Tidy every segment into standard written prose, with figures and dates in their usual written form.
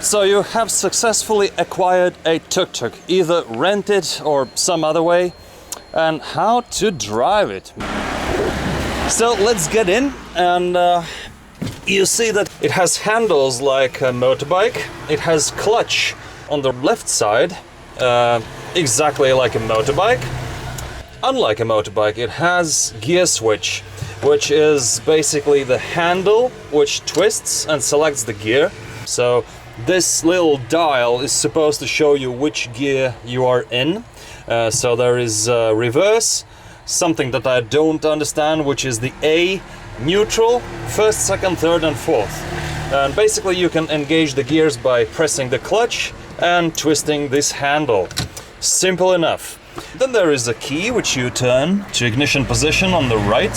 So you have successfully acquired a tuk-tuk, either rented or some other way, and how to drive it. So let's get in, and you see that it has handles like a motorbike. It has clutch on the left side, exactly like a motorbike. Unlike a motorbike, it has gear switch, which is basically the handle which twists and selects the gear. So this little dial is supposed to show you which gear you are in. So there is reverse, something that I don't understand, which is the A, neutral, first, second, third and fourth. And basically you can engage the gears by pressing the clutch and twisting this handle. Simple enough. Then there is a key which you turn to ignition position on the right.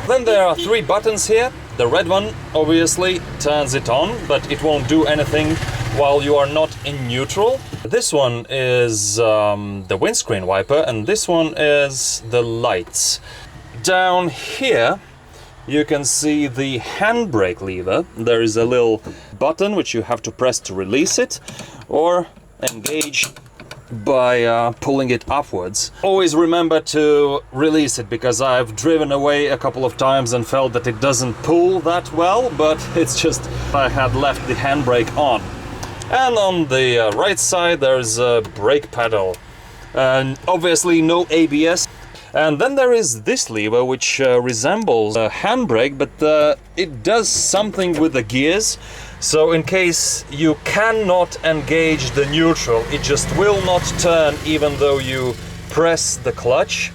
Then there are 3 buttons here. The red one obviously turns it on, but it won't do anything while you are not in neutral. This one is the windscreen wiper, and this one is the lights. Down here you can see the handbrake lever. There is a little button which you have to press to release it or engage by pulling it upwards. Always remember to release it, because I've driven away a couple of times and felt that it doesn't pull that well, but it's just I had left the handbrake on. And on the right side there's a brake pedal, and obviously no ABS. And then there is this lever which resembles a handbrake, but it does something with the gears. So in case you cannot engage the neutral, it just will not turn even though you press the clutch.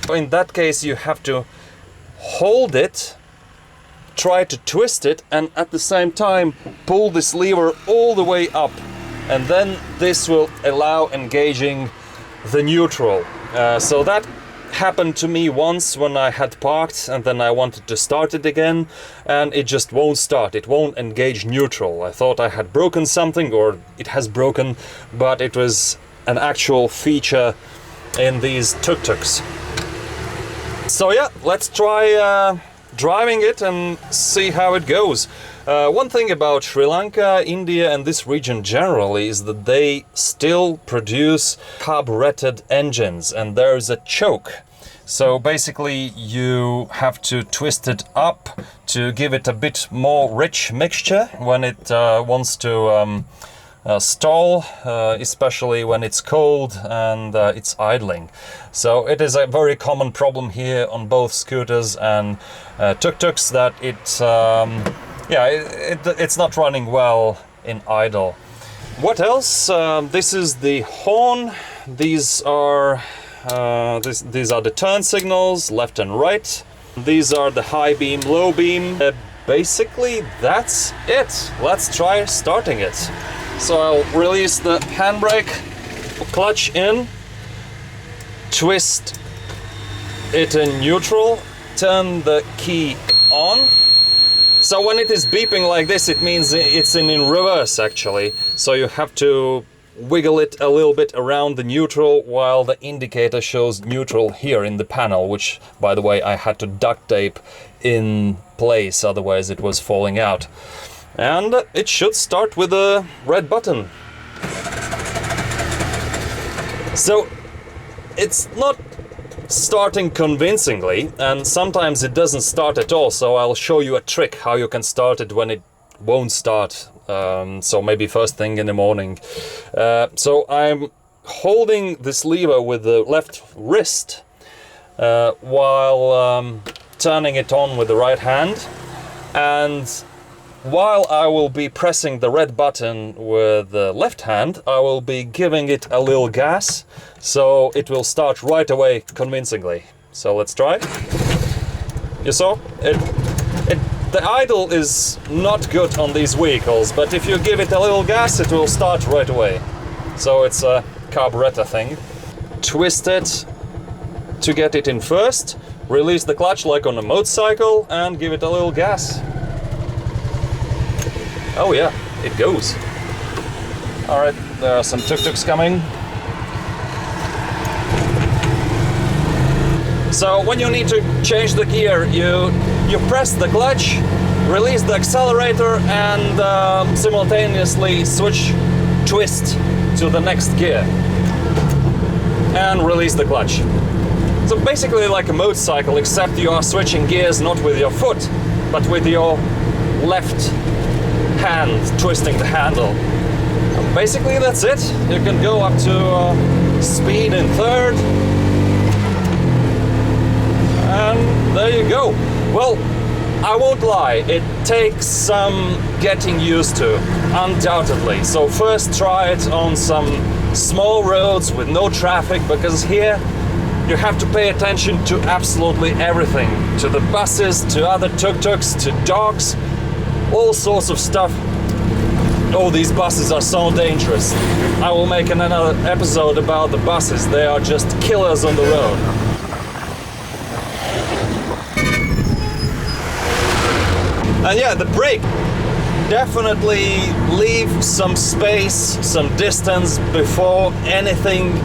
In that case you have to hold it, try to twist it, and at the same time pull this lever all the way up, and then this will allow engaging the neutral. So that happened to me once when I had parked and then I wanted to start it again, and it just won't start. It won't engage neutral. I thought I had broken something, or it has broken, but it was an actual feature in these tuk-tuks. So yeah, let's try driving it and see how it goes. One thing about Sri Lanka, India and this region generally is that they still produce carbureted engines, and there is a choke. So basically you have to twist it up to give it a bit more rich mixture when it wants to stall, especially when it's cold and it's idling. So it is a very common problem here on both scooters and tuk-tuks that it's not running well in idle. What else? This is the horn. These are the turn signals, left and right. These are the high beam, low beam. Basically that's it. Let's try starting it. So I'll release the handbrake, clutch in, twist it in neutral, turn the key on. So when it is beeping like this, it means it's in reverse actually. So you have to wiggle it a little bit around the neutral while the indicator shows neutral here in the panel, which by the way I had to duct tape in place, otherwise it was falling out. And it should start with a red button. So it's not starting convincingly, and sometimes it doesn't start at all, so I'll show you a trick how you can start it when it won't start. So maybe first thing in the morning. So I'm holding this lever with the left wrist while turning it on with the right hand, and while I will be pressing the red button with the left hand, I will be giving it a little gas, so it will start right away convincingly. So let's try. You saw? The idle is not good on these vehicles, but if you give it a little gas, it will start right away. So it's a carburetor thing. Twist it to get it in first, release the clutch like on a motorcycle, and give it a little gas. Oh yeah, it goes. Alright, there are some tuk-tuks coming. So when you need to change the gear, you press the clutch, release the accelerator and simultaneously twist to the next gear and release the clutch. So basically like a motorcycle, except you are switching gears not with your foot, but with your left hand twisting the handle. And basically that's it. You can go up to speed in third. And there you go. Well, I won't lie, it takes some getting used to, undoubtedly. So first try it on some small roads with no traffic, because here you have to pay attention to absolutely everything. To the buses, to other tuk-tuks, to dogs, all sorts of stuff. Oh, these buses are so dangerous. I will make another episode about the buses. They are just killers on the road. And yeah, the brake. Definitely leave some space, some distance before anything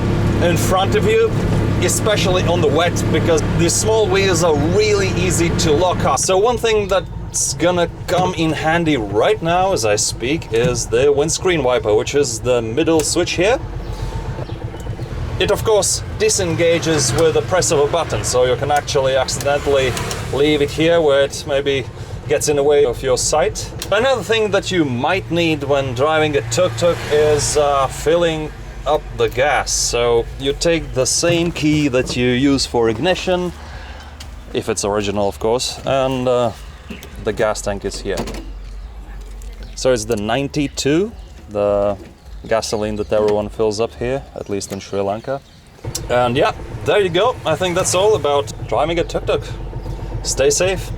in front of you, especially on the wet, because these small wheels are really easy to lock up. So one thing that's gonna come in handy right now as I speak is the windscreen wiper, which is the middle switch here. It of course disengages with the press of a button, so you can actually accidentally leave it here where it maybe gets in the way of your sight. Another thing that you might need when driving a tuk-tuk is filling up the gas. So you take the same key that you use for ignition, if it's original of course, and the gas tank is here. So it's the 92, the gasoline that everyone fills up here, at least in Sri Lanka. And yeah, there you go. I think that's all about driving a tuk-tuk. Stay safe.